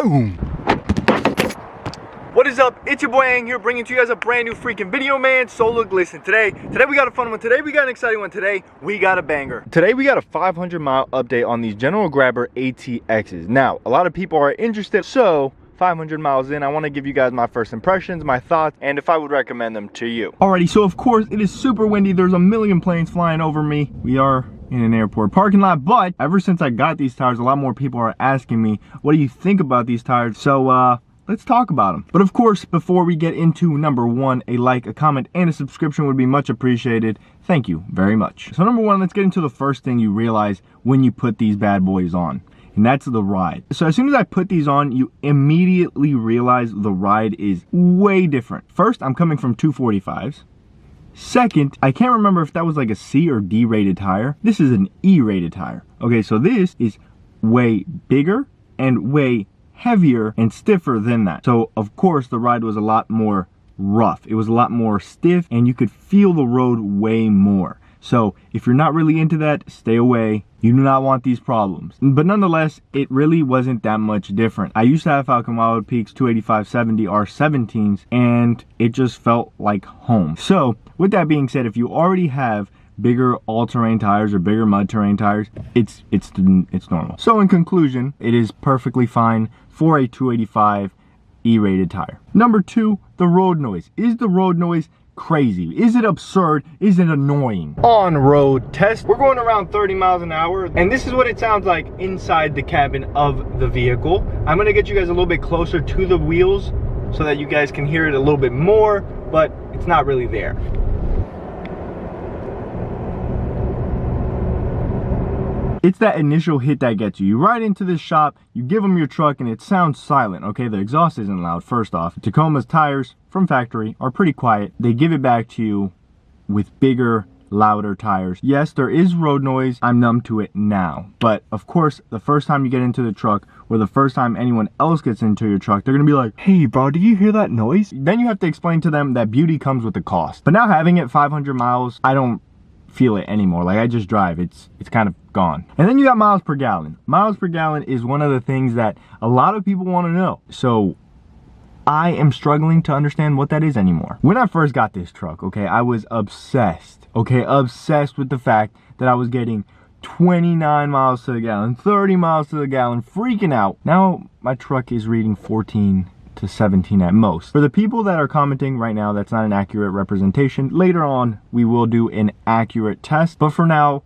Boom. What is up? It's your boy Aing here, bringing to you guys a brand new freaking video, man. So look, listen, today we got a fun one. Today we got an exciting one. Today we got a banger. Today we got a 500-mile update on these General Grabber ATXs. Now, a lot of people are interested, so 500 miles in, I want to give you guys my first impressions, my thoughts, and if I would recommend them to you. Alrighty, so of course it is super windy. There's a million planes flying over me. We are in an airport parking lot, but ever since I got these tires, a lot more people are asking me, what do you think about these tires? So let's talk about them. But of course, before we get into number one, a like, a comment, and a subscription would be much appreciated. Thank you very much. So number one, let's get into the first thing you realize when you put these bad boys on, and that's the ride. So as soon as I put these on, you immediately realize the ride is way different. First, I'm coming from 245s. Second, I can't remember if that was like a C or D rated tire. This is an E rated tire. Okay, so this is way bigger and way heavier and stiffer than that. So of course the ride was a lot more rough. It was a lot more stiff and you could feel the road way more. So if you're not really into that, stay away. You do not want these problems. But nonetheless, it really wasn't that much different. I used to have Falcon Wild Peaks 285/70 R17s and it just felt like home. So with that being said, if you already have bigger all-terrain tires or bigger mud terrain tires, it's normal. So in conclusion, it is perfectly fine for a 285 E-rated tire. Number two, the road noise. Is the road noise crazy? Is it absurd? Is it annoying? On-road test, we're going around 30 miles an hour, and this is what it sounds like inside the cabin of the vehicle. I'm gonna get you guys a little bit closer to the wheels so that you guys can hear it a little bit more, but it's not really there. It's that initial hit that gets you. You ride into this shop, you give them your truck, and it sounds silent, okay? The exhaust isn't loud, first off. Tacoma's tires from factory are pretty quiet. They give it back to you with bigger, louder tires. Yes, there is road noise. I'm numb to it now. But of course, the first time you get into the truck, or the first time anyone else gets into your truck, they're gonna be like, hey bro, do you hear that noise? Then you have to explain to them that beauty comes with the cost. But now having it 500 miles, I don't feel it anymore. Like, I just drive, it's kind of gone. And then you got miles per gallon. Miles per gallon is one of the things that a lot of people want to know. So I am struggling to understand what that is anymore. When I first got this truck, okay, I was obsessed, okay, obsessed with the fact that I was getting 29 miles to the gallon, 30 miles to the gallon, freaking out. Now my truck is reading 14 to 17 at most. For the people that are commenting right now, that's not an accurate representation. Later on, we will do an accurate test, but for now,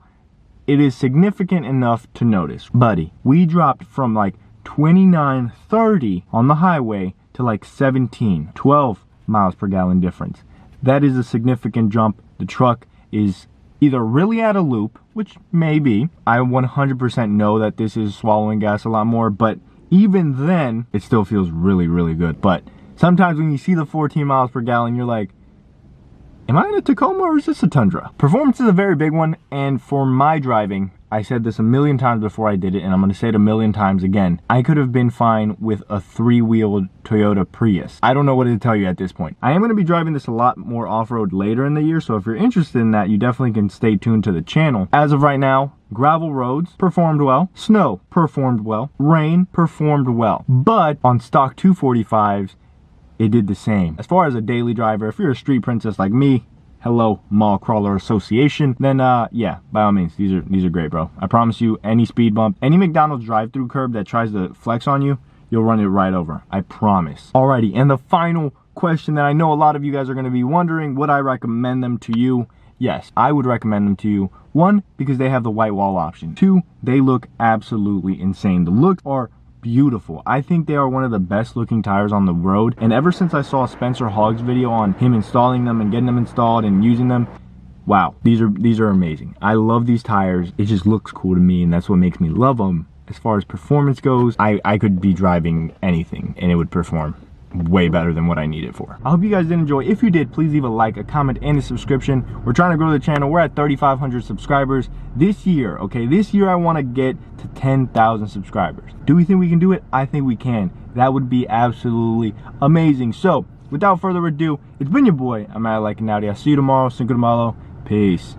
it is significant enough to notice. Buddy, we dropped from like 29, 30 on the highway to like 17, 12 miles per gallon difference. That is a significant jump. The truck is either really out of loop, which may be. I 100% know that this is swallowing gas a lot more, but even then, it still feels really, really good. But sometimes when you see the 14 miles per gallon, you're like, am I in a Tacoma or is this a Tundra? Performance is a very big one, and for my driving, I said this a million times before I did it, and I'm gonna say it a million times again. I could have been fine with a 3-wheeled Toyota Prius. I don't know what to tell you at this point. I am gonna be driving this a lot more off-road later in the year, so if you're interested in that, you definitely can stay tuned to the channel. As of right now, gravel roads performed well, snow performed well, rain performed well, but on stock 245s, it did the same. As far as a daily driver, if you're a street princess like me, hello Mall Crawler Association, then yeah, by all means, these are great, bro. I promise you, any speed bump, any McDonald's drive-through curb that tries to flex on you, you'll run it right over, I promise. Alrighty, and the final question that I know a lot of you guys are gonna be wondering, would I recommend them to you? Yes, I would recommend them to you. 1, because they have the white wall option. 2, they look absolutely insane. The looks are beautiful. I think they are one of the best looking tires on the road, and ever since I saw Spencer Hogg's video on him installing them and getting them installed and using them, wow, these are amazing. I love these tires. It just looks cool to me, and that's what makes me love them. As far as performance goes, I could be driving anything and it would perform way better than what I need it for. I hope you guys did enjoy. If you did, please leave a like, a comment, and a subscription. We're trying to grow the channel. We're at 3,500 subscribers this year, okay? This year I want to get to 10,000 subscribers. Do we think we can do it? I think we can. That would be absolutely amazing. So without further ado, it's been your boy, I'm Like and Naughty. I'll see you tomorrow. Cinco de Malo. Peace.